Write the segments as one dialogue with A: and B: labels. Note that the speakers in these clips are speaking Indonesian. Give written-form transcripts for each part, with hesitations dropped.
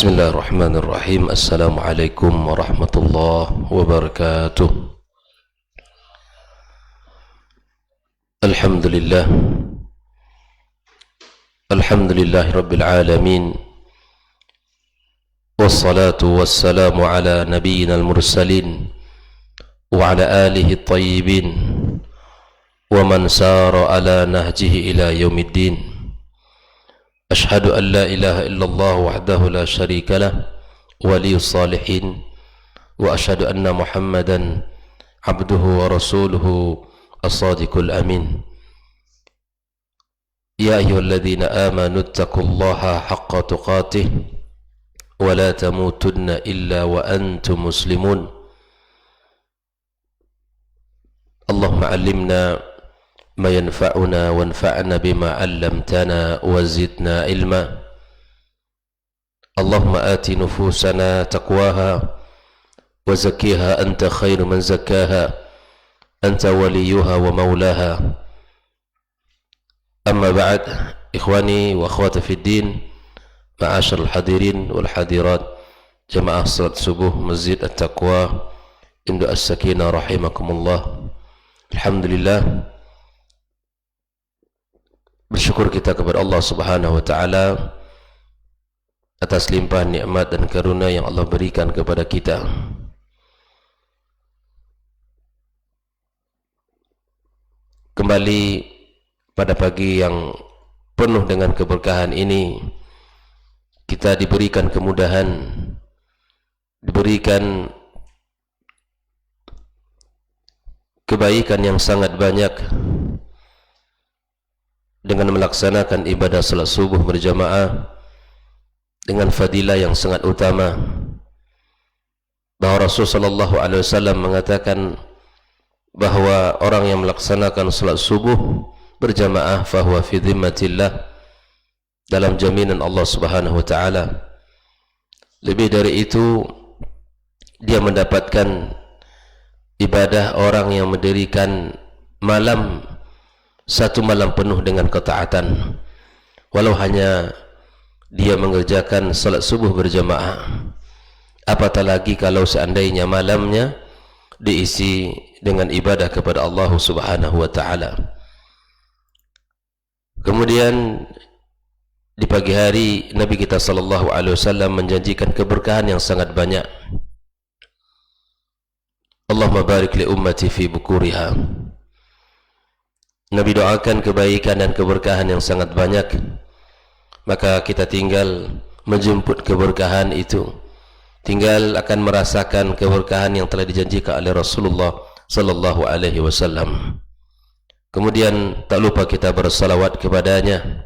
A: Bismillahirrahmanirrahim. Assalamualaikum warahmatullahi wabarakatuh. Alhamdulillah. Alhamdulillahi rabbil alamin. Wassalatu wassalamu ala nabiyyina al-mursalin wa ala alihi at-tayyibin wa man sara ala nahjihi ila yaumiddin. أشهد أن لا إله إلا الله وحده لا شريك له ولي الصالحين وأشهد أن محمدا عبده ورسوله الصادق الأمين يا أيها الذين آمنوا اتقوا الله حق تقاته ولا تموتن إلا وأنتم مسلمون اللهم علمنا ما ينفعنا وانفعنا بما علمتنا وزدنا علما اللهم آت نفوسنا تقواها وزكيها أنت خير من زكاها أنت وليها ومولاها أما بعد إخواني وأخواتي في الدين معاشر الحاضرين والحاضرات جماعة صلاة subuh Masjid At-Taqwa Induk As-Sakinah rahimakumullah. Alhamdulillah, bersyukur kita kepada Allah Subhanahu wa taala atas limpahan nikmat dan karunia yang Allah berikan kepada kita. Kembali pada pagi yang penuh dengan keberkahan ini, kita diberikan kemudahan, diberikan kebaikan yang sangat banyak dengan melaksanakan ibadah salat subuh berjamaah dengan fadilah yang sangat utama, bahwa Rasulullah SAW mengatakan bahwa orang yang melaksanakan salat subuh berjamaah fahuwa fi dhimmatillah, dalam jaminan Allah Subhanahu wa taala. Lebih dari itu, dia mendapatkan ibadah orang yang mendirikan malam, satu malam penuh dengan ketaatan, walau hanya dia mengerjakan salat subuh berjamaah. Apatah lagi kalau seandainya malamnya diisi dengan ibadah kepada Allah Subhanahu wa taala. Kemudian di pagi hari Nabi kita sallallahu alaihi wasallam menjanjikan keberkahan yang sangat banyak. Allahumma barik li ummati fi bukuriha. Nabi doakan kebaikan dan keberkahan yang sangat banyak, maka kita tinggal menjemput keberkahan itu, tinggal akan merasakan keberkahan yang telah dijanjikan oleh Rasulullah sallallahu alaihi wasallam. Kemudian tak lupa kita bersalawat kepadanya,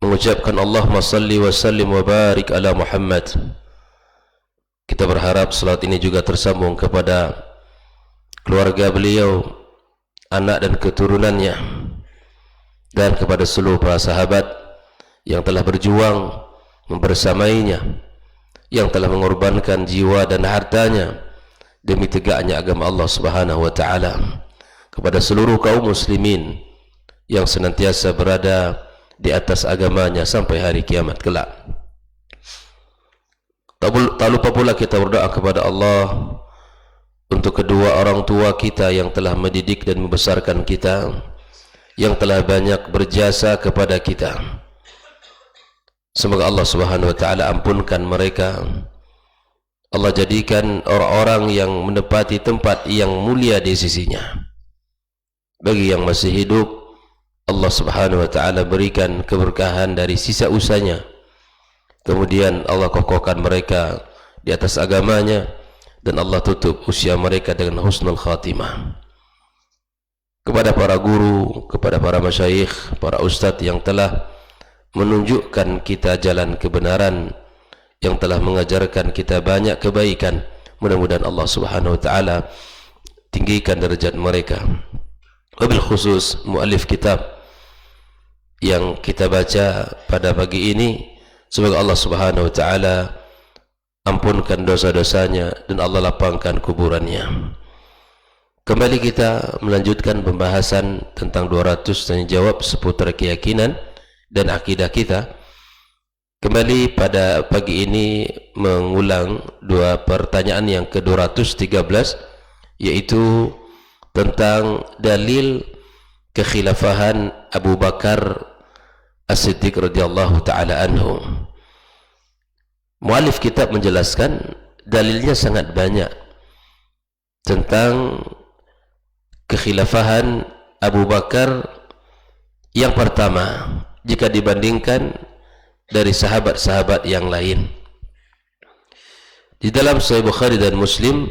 A: mengucapkan Allahumma salli wa sallim wa barik ala Muhammad. Kita berharap salat ini juga tersambung kepada keluarga beliau, anak dan keturunannya, dan kepada seluruh para sahabat yang telah berjuang membersamainya, yang telah mengorbankan jiwa dan hartanya demi tegaknya agama Allah Subhanahu wa taala, kepada seluruh kaum muslimin yang senantiasa berada di atas agamanya sampai hari kiamat kelak. Tak lupa pula kita berdoa kepada Allah untuk kedua orang tua kita yang telah mendidik dan membesarkan kita, yang telah banyak berjasa kepada kita. Semoga Allah Subhanahu wa taala ampunkan mereka. Allah jadikan orang-orang yang menepati tempat yang mulia di sisinya. Bagi yang masih hidup, Allah Subhanahu wa taala berikan keberkahan dari sisa usahanya. Kemudian Allah kokohkan mereka di atas agamanya, dan Allah tutup usia mereka dengan husnul khatimah. Kepada para guru, kepada para masyayikh, para ustadz yang telah menunjukkan kita jalan kebenaran, yang telah mengajarkan kita banyak kebaikan, mudah-mudahan Allah Subhanahu wa taala tinggikan derajat mereka. Wabil khusus muallif kitab yang kita baca pada pagi ini, semoga Allah Subhanahu wa taala ampunkan dosa-dosanya dan Allah lapangkan kuburannya. Kembali kita melanjutkan pembahasan tentang 200 tanya jawab seputar keyakinan dan akidah kita. Kembali pada pagi ini mengulang dua pertanyaan yang ke-213, yaitu tentang dalil kekhilafahan Abu Bakar As-Siddiq radhiyallahu ta'ala anhu. Mu'alif kitab menjelaskan dalilnya sangat banyak tentang kekhilafahan Abu Bakar. Yang pertama, jika dibandingkan dari sahabat-sahabat yang lain, di dalam Sahih Bukhari dan Muslim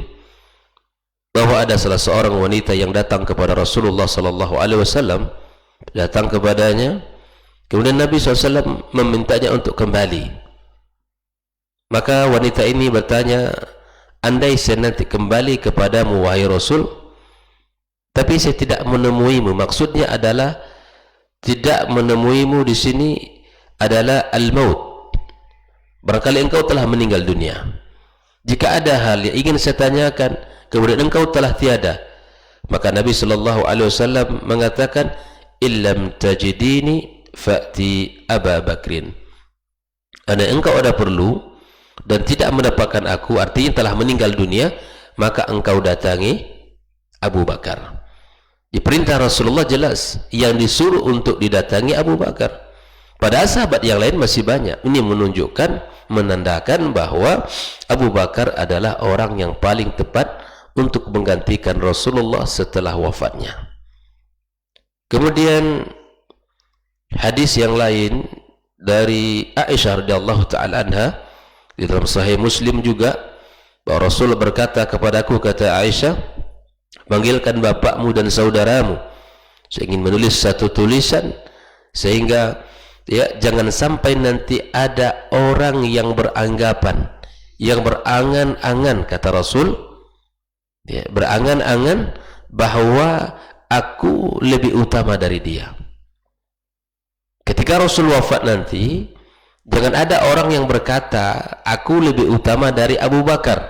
A: bahwa ada salah seorang wanita yang datang kepada Rasulullah sallallahu alaihi wasallam, datang kepadanya, kemudian Nabi SAW memintanya untuk kembali. Maka wanita ini bertanya, andai saya nanti kembali kepadamu wahai Rasul, tapi saya tidak menemuimu. Maksudnya adalah tidak menemuimu di sini adalah al-maut. Barangkali engkau telah meninggal dunia. Jika ada hal yang ingin saya tanyakan, kemudian engkau telah tiada, maka Nabi sallallahu alaihi wasallam mengatakan, illam tajidini fa'ti Aba Bakrin. Andai engkau ada perlu dan tidak mendapatkan aku, artinya telah meninggal dunia, maka engkau datangi Abu Bakar. Di perintah Rasulullah jelas yang disuruh untuk didatangi Abu Bakar. Pada sahabat yang lain masih banyak. Ini menunjukkan, menandakan bahwa Abu Bakar adalah orang yang paling tepat untuk menggantikan Rasulullah setelah wafatnya. Kemudian hadis yang lain dari Aisyah radhiyallahu ta'ala anha di dalam Sahih Muslim juga, bahwa Rasul berkata kepadaku, kata Aisyah, panggilkan bapakmu dan saudaramu, saya ingin menulis satu tulisan sehingga jangan sampai nanti ada orang yang beranggapan, yang berangan-angan, kata Rasul, berangan-angan bahwa aku lebih utama dari dia. Ketika Rasul wafat nanti, jangan ada orang yang berkata aku lebih utama dari Abu Bakar.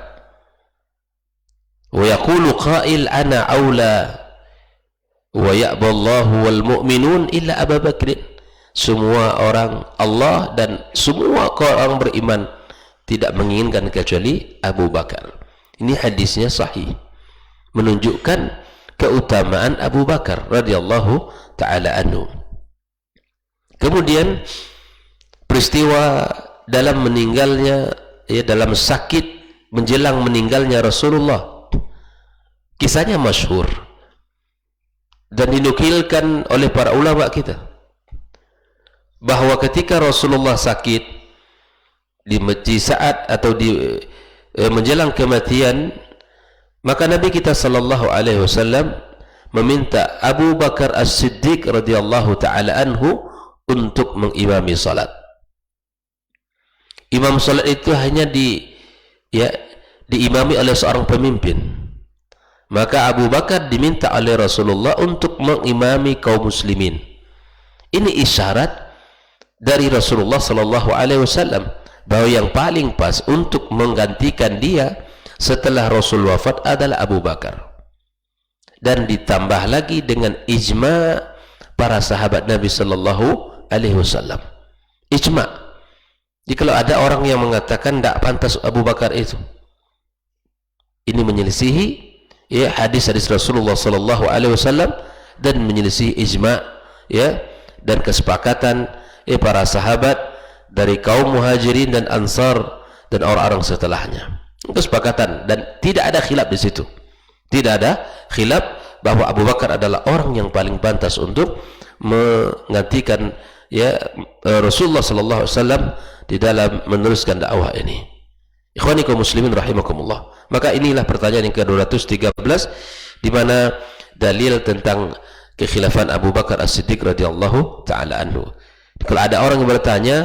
A: Wa yaqulu qail ana aula wa ya'ballahu wal mu'minun illa Abu Bakr. Semua orang Allah dan semua orang beriman tidak menginginkan kecuali Abu Bakar. Ini hadisnya sahih, menunjukkan keutamaan Abu Bakar radhiyallahu ta'ala anhu. Kemudian peristiwa dalam meninggalnya, dalam sakit menjelang meninggalnya Rasulullah, kisahnya masyhur dan dinukilkan oleh para ulama kita, bahwa ketika Rasulullah sakit di saat atau di menjelang kematian, maka Nabi kita sallallahu alaihi wasallam meminta Abu Bakar As-Siddiq radhiyallahu ta'ala anhu untuk mengimami salat. Imam salat itu hanya diimami oleh seorang pemimpin. Maka Abu Bakar diminta oleh Rasulullah untuk mengimami kaum muslimin. Ini isyarat dari Rasulullah sallallahu alaihi wasallam bahwa yang paling pas untuk menggantikan dia setelah Rasul wafat adalah Abu Bakar. Dan ditambah lagi dengan ijma para sahabat Nabi sallallahu alaihi wasallam. Ijma. Jika ada orang yang mengatakan tidak pantas Abu Bakar itu, ini menyelisihi hadis-hadis Rasulullah sallallahu alaihi wasallam dan menyelisihi ijma dan kesepakatan para sahabat dari kaum muhajirin dan ansar dan orang-orang setelahnya. Kesepakatan dan tidak ada khilaf di situ. Tidak ada khilaf bahwa Abu Bakar adalah orang yang paling pantas untuk menggantikan Rasulullah sallallahu alaihi wasallam di dalam meneruskan dakwah ini. Ikhwani kaum muslimin rahimakumullah. Maka inilah pertanyaan yang ke-213, di mana dalil tentang kekhilafan Abu Bakar As-Siddiq radhiyallahu ta'ala anhu. Kalau ada orang yang bertanya,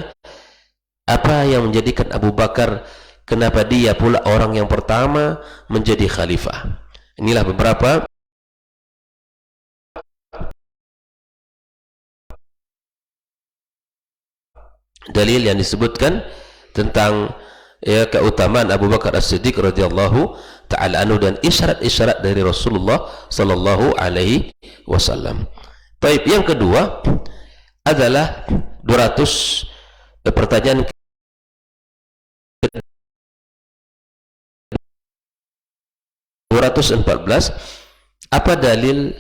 A: apa yang menjadikan Abu Bakar, kenapa dia pula orang yang pertama menjadi khalifah? Inilah beberapa dalil yang disebutkan tentang keutamaan Abu Bakar As-Siddiq radhiyallahu ta'ala anhu dan isyarat-isyarat dari Rasulullah sallallahu alaihi wasallam. Baik, yang kedua adalah 200 pertanyaan 214, apa dalil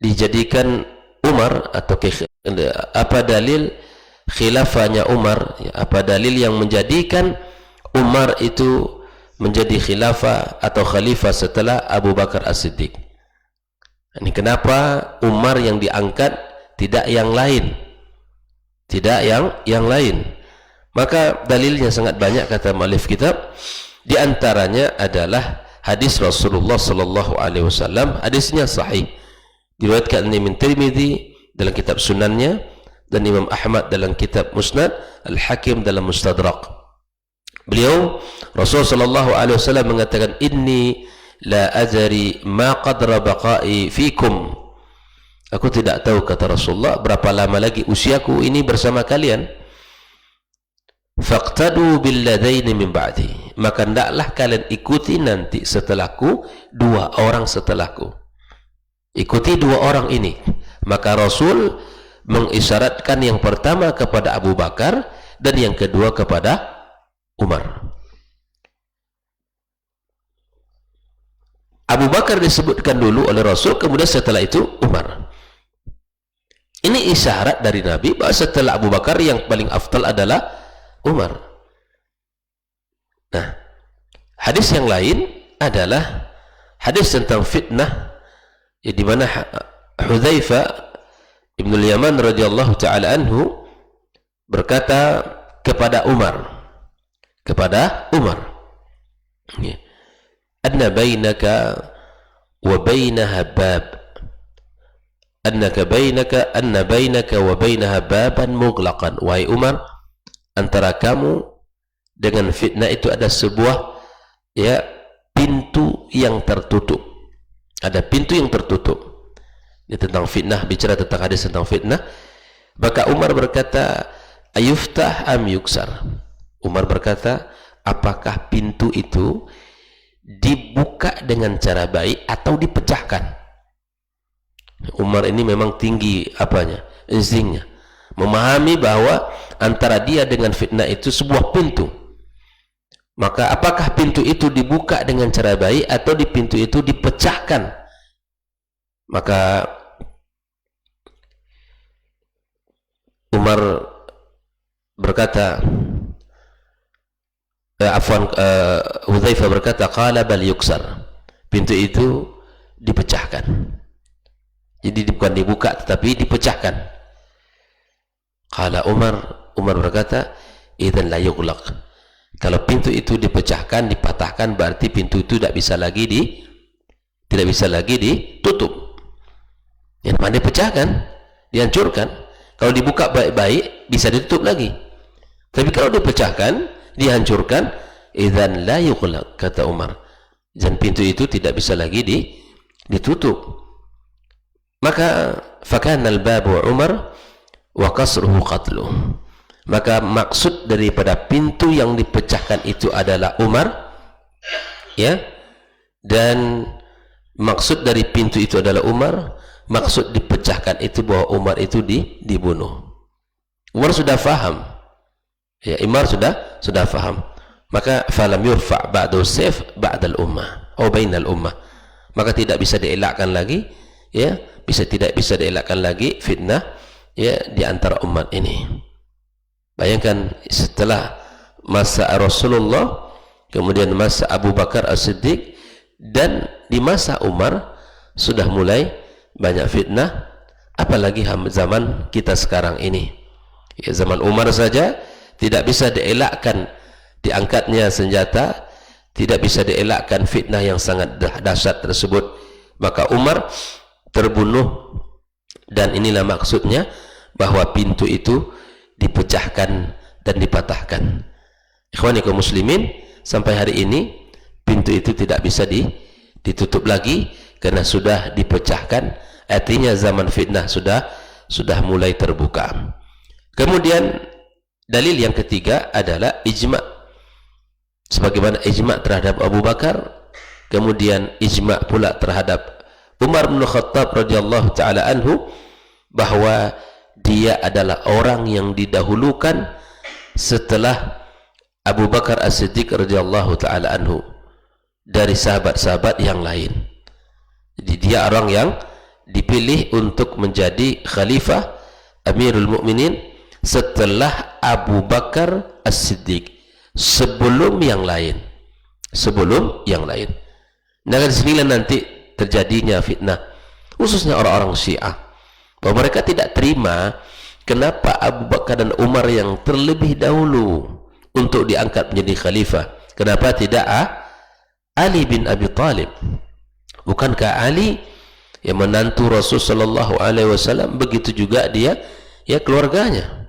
A: dijadikan Umar atau apa dalil khilafahnya Umar, apa dalil yang menjadikan Umar itu menjadi khilafah atau khalifah setelah Abu Bakar As-Siddiq. Ini kenapa Umar yang diangkat, tidak yang lain, tidak yang lain. Maka dalilnya sangat banyak, kata muallif kitab. Di antaranya adalah hadis Rasulullah sallallahu alaihi wasallam, hadisnya sahih, diriwayatkan Imam Tirmidzi dalam kitab Sunannya dan Imam Ahmad dalam kitab Musnad, Al-Hakim dalam Mustadrak. Beliau Rasul sallallahu alaihi wasallam mengatakan, inni la adri ma qadra baqa'i fikum. Aku tidak tahu, kata Rasulullah, berapa lama lagi usiaku ini bersama kalian. Faqtadu billadaini min ba'di, maka hendaklah kalian ikuti nanti setelahku dua orang setelahku. Ikuti dua orang ini. Maka Rasul mengisyaratkan yang pertama kepada Abu Bakar dan yang kedua kepada Umar. Abu Bakar disebutkan dulu oleh Rasul, kemudian setelah itu Umar. Ini isyarat dari Nabi bahwa setelah Abu Bakar yang paling afdal adalah Umar. Nah, hadis yang lain adalah hadis tentang fitnah, ya, di mana Hudzaifah Ibnu Yaman radhiyallahu taala anhu berkata kepada Umar, ya, anna bainaka wa bainaha bab, anna bainaka wa bainaha baban mughlaqan. Wahai Umar, antara kamu dengan fitnah itu ada sebuah, ya, pintu yang tertutup. Ada pintu yang tertutup. Ini tentang fitnah, bicara tentang hadis tentang fitnah. Maka Umar berkata, ayuftah am yuksar. Umar berkata, apakah pintu itu dibuka dengan cara baik atau dipecahkan? Umar ini memang tinggi apanya, instingnya, memahami bahwa antara dia dengan fitnah itu sebuah pintu. Maka apakah pintu itu dibuka dengan cara baik atau di pintu itu dipecahkan? Maka Umar berkata, Hudzaifah berkata, qala bal yuksar, pintu itu dipecahkan. Jadi bukan dibuka tetapi dipecahkan. Qala Umar berkata, idzan la yughlaq. Kalau pintu itu dipecahkan, dipatahkan, berarti pintu itu tidak bisa lagi ditutup. Yang mana dipecahkan, dihancurkan. Kalau dibuka baik-baik, bisa ditutup lagi. Tapi kalau dipecahkan, dihancurkan, idzan la yughlaq, kata Umar. Dan pintu itu tidak bisa lagi ditutup. Maka fakana al-babu Umar wa qasruhu qatluh. Maka maksud daripada pintu yang dipecahkan itu adalah Umar, ya, dan maksud dari pintu itu adalah Umar. Maksud dipecahkan itu bahwa Umar itu dibunuh. Umar sudah faham, ya, Umar sudah faham. Maka falam yurfa' ba'du sayf ba'dal ummah atau bainal ummah. Maka tidak bisa dielakkan lagi, ya, tidak bisa dielakkan lagi fitnah, ya, di antara umat ini. Bayangkan setelah masa Rasulullah, kemudian masa Abu Bakar As-Siddiq, dan di masa Umar sudah mulai banyak fitnah, apalagi zaman kita sekarang ini. Ya, zaman Umar saja tidak bisa dielakkan diangkatnya senjata, tidak bisa dielakkan fitnah yang sangat dahsyat tersebut. Maka Umar terbunuh, dan inilah maksudnya bahwa pintu itu dipecahkan dan dipatahkan. Ikhwani kaum muslimin, sampai hari ini pintu itu tidak bisa ditutup lagi karena sudah dipecahkan. Artinya zaman fitnah sudah mulai terbuka. Kemudian dalil yang ketiga adalah ijma'. Sebagaimana ijma' terhadap Abu Bakar, kemudian ijma' pula terhadap Umar bin Khattab radhiyallahu taala anhu, bahwa dia adalah orang yang didahulukan setelah Abu Bakar As-Siddiq radhiyallahu taala anhu dari sahabat-sahabat yang lain. Jadi dia orang yang dipilih untuk menjadi khalifah Amirul Mukminin setelah Abu Bakar As-Siddiq, sebelum yang lain. Nah, dari sinilah nanti terjadinya fitnah, khususnya orang-orang Syiah, bahwa mereka tidak terima kenapa Abu Bakar dan Umar yang terlebih dahulu untuk diangkat menjadi khalifah, kenapa tidak Ali bin Abi Thalib? Bukankah Ali yang menantu Rasul sallallahu alaihi wasallam, begitu juga dia keluarganya?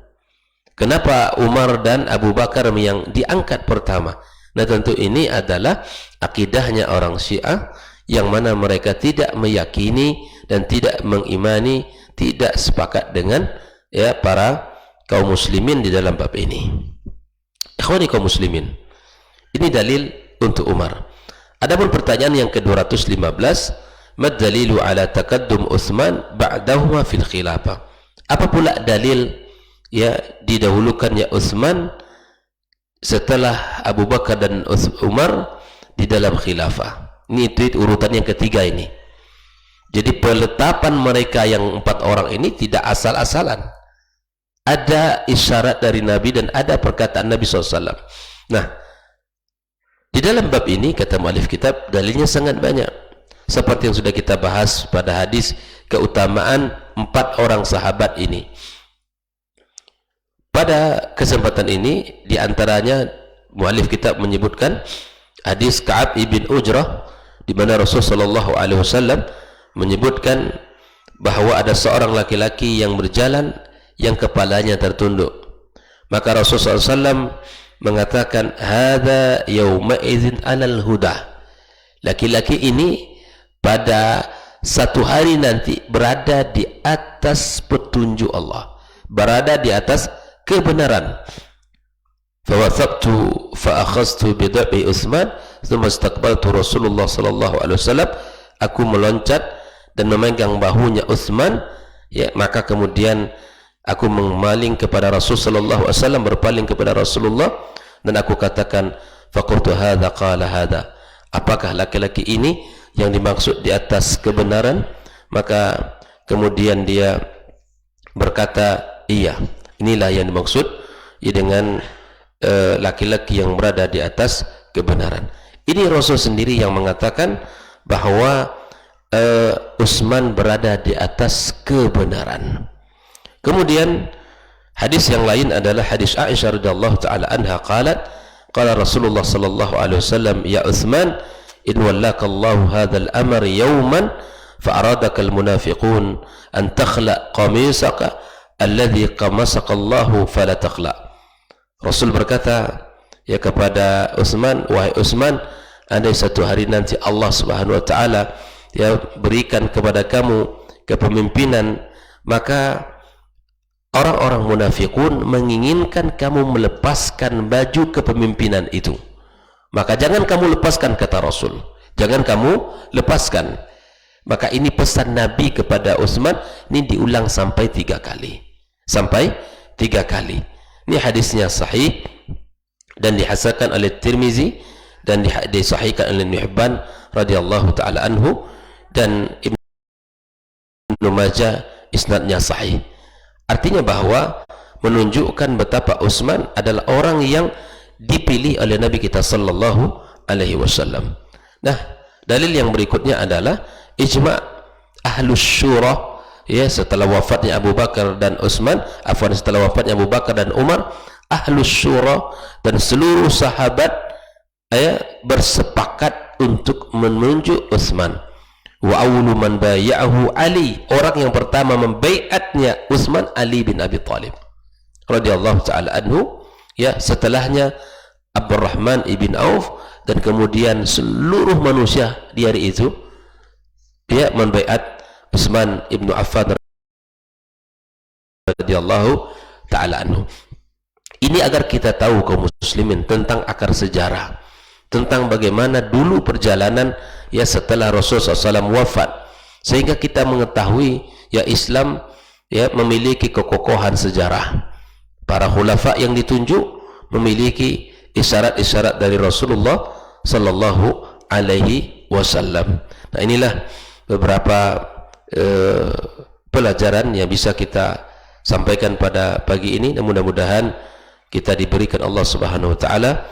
A: Kenapa Umar dan Abu Bakar yang diangkat pertama? Nah, tentu ini adalah akidahnya orang Syiah, yang mana mereka tidak meyakini dan tidak mengimani, tidak sepakat dengan para kaum muslimin di dalam bab ini. Ikhwani kaum muslimin, ini dalil untuk Umar. Adapun pertanyaan yang ke-215, mad dalilu ala taqaddum Utsman ba'dahuma fil khilafah? Apa pula dalil didahulukannya Utsman setelah Abu Bakar dan Umar di dalam khilafah? Ini itu urutan yang ketiga ini. Jadi penetapan mereka yang 4 orang ini tidak asal-asalan. Ada isyarat dari Nabi dan ada perkataan Nabi SAW. Nah, di dalam bab ini kata mu'alif kitab, dalilnya sangat banyak. Seperti yang sudah kita bahas pada hadis keutamaan 4 orang sahabat ini. Pada kesempatan ini diantaranya mu'alif kitab menyebutkan hadis Ka'ab ibn Ujrah, di mana Rasulullah SAW menyebutkan bahwa ada seorang laki-laki yang berjalan yang kepalanya tertunduk. Maka Rasulullah SAW mengatakan, hadza yauma idzin alal huda. Laki-laki ini pada satu hari nanti berada di atas petunjuk Allah, berada di atas kebenaran. Fawathabtu fa'akhaztu bid'i Utsman thumma istaqbaltu Rasulullah sallallahu alaihi wasallam. Aku meloncat dan memegang bahunya Utsman, maka kemudian aku memaling kepada Rasul sallallahu alaihi wasallam, berpaling kepada Rasulullah, dan aku katakan, faqultu hadza qala hadza. Apakah laki-laki ini yang dimaksud di atas kebenaran? Maka kemudian dia berkata, iya, inilah yang dimaksud dengan laki-laki yang berada di atas kebenaran. Ini Rasul sendiri yang mengatakan bahwa Utsman berada di atas kebenaran. Kemudian hadis yang lain adalah hadis Aisyah radhiyallahu taala anha qalat, qala Rasulullah sallallahu alaihi wasallam, ya Utsman, in wallaka Allahu hadzal amr yawman fa aradaka al munafiqun an takhla qamisaka alladhi qamasaka Allahu fala takhla. Rasul berkata kepada Utsman, wahai Utsman, andai satu hari nanti Allah Subhanahu wa taala berikan kepada kamu kepemimpinan, maka orang-orang munafikun menginginkan kamu melepaskan baju kepemimpinan itu. Maka jangan kamu lepaskan, kata Rasul. Jangan kamu lepaskan. Maka ini pesan Nabi kepada Utsman, ini diulang sampai 3 kali. Sampai 3 kali. Ini hadisnya sahih dan dihasankan oleh Tirmizi dan disahihkan oleh Ibnu Hibban radhiyallahu taala anhu, dan Ibnu Majah isnadnya sahih. Artinya bahwa menunjukkan betapa Utsman adalah orang yang dipilih oleh Nabi kita sallallahu alaihi wasallam. Nah, dalil yang berikutnya adalah ijma' ahlus syura, setelah wafatnya Abu Bakar dan Utsman, setelah wafatnya Abu Bakar dan Umar, ahlus syura dan seluruh sahabat bersepakat untuk menunjuk Utsman. Wa awwalu man bay'ahu Ali, orang yang pertama membaiatnya Utsman, Ali bin Abi Thalib radhiyallahu taala anhu, setelahnya Abdurrahman ibn Auf, dan kemudian seluruh manusia di hari itu membaiat Utsman ibn Affan radhiyallahu taala anhu. Ini agar kita tahu kaum muslimin tentang akar sejarah, tentang bagaimana dulu perjalanan setelah Rasulullah SAW wafat, sehingga kita mengetahui Islam memiliki kekokohan sejarah. Para khulafa yang ditunjuk memiliki isyarat-isyarat dari Rasulullah sallallahu alaihi wasallam. Nah, inilah beberapa pelajaran yang bisa kita sampaikan pada pagi ini. Mudah-mudahan kita diberikan Allah Subhanahu wa taala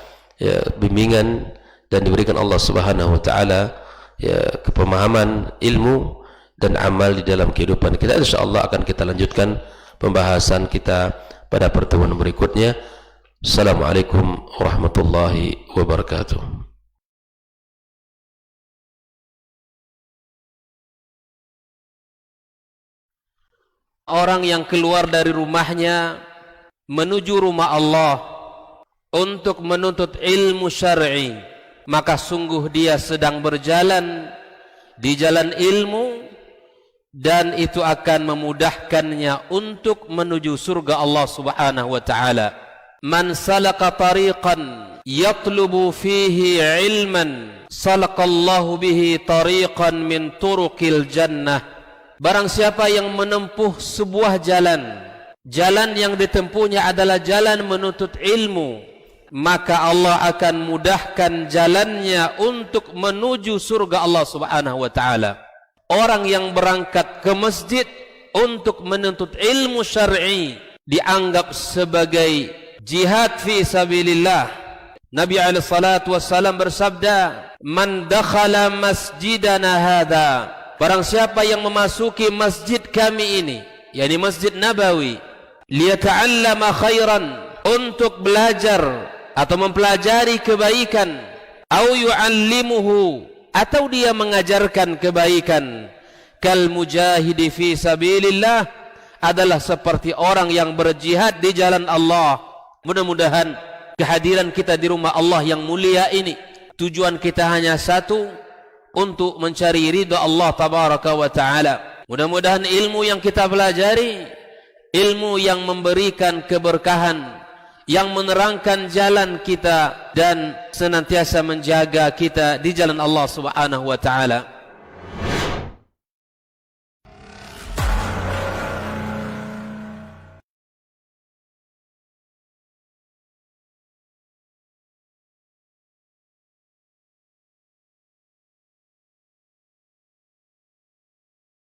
A: bimbingan dan diberikan Allah Subhanahu wa taala kepemahaman ilmu dan amal di dalam kehidupan kita. Insyaallah akan kita lanjutkan pembahasan kita pada pertemuan berikutnya. Assalamualaikum warahmatullahi wabarakatuh.
B: Orang yang keluar dari rumahnya menuju rumah Allah untuk menuntut ilmu syar'i, maka sungguh dia sedang berjalan di jalan ilmu, dan itu akan memudahkannya untuk menuju surga Allah Subhanahu wa taala. Man salaka tariqan yatlubu fihi ilman salakallahu bihi tariqan min turuqil jannah. Barang siapa yang menempuh sebuah jalan yang ditempuhnya adalah jalan menuntut ilmu, maka Allah akan mudahkan jalannya untuk menuju surga Allah Subhanahu wa taala. Orang yang berangkat ke masjid untuk menuntut ilmu syar'i dianggap sebagai jihad fi sabilillah. Nabi alaihi salatu wassalam bersabda, "Man dakhala masjidana hadza," barang siapa yang memasuki masjid kami ini, yakni Masjid Nabawi, liyata'allama khairan, untuk belajar atau mempelajari kebaikan, au yu'allimuhu, atau dia mengajarkan kebaikan, kal mujahidi fi sabilillah, adalah seperti orang yang berjihad di jalan Allah. Mudah-mudahan kehadiran kita di rumah Allah yang mulia ini, tujuan kita hanya satu, untuk mencari ridha Allah tabaraka wa taala. Mudah-mudahan ilmu yang kita pelajari, ilmu yang memberikan keberkahan, yang menerangkan jalan kita dan senantiasa menjaga kita di jalan Allah Subhanahu wa taala.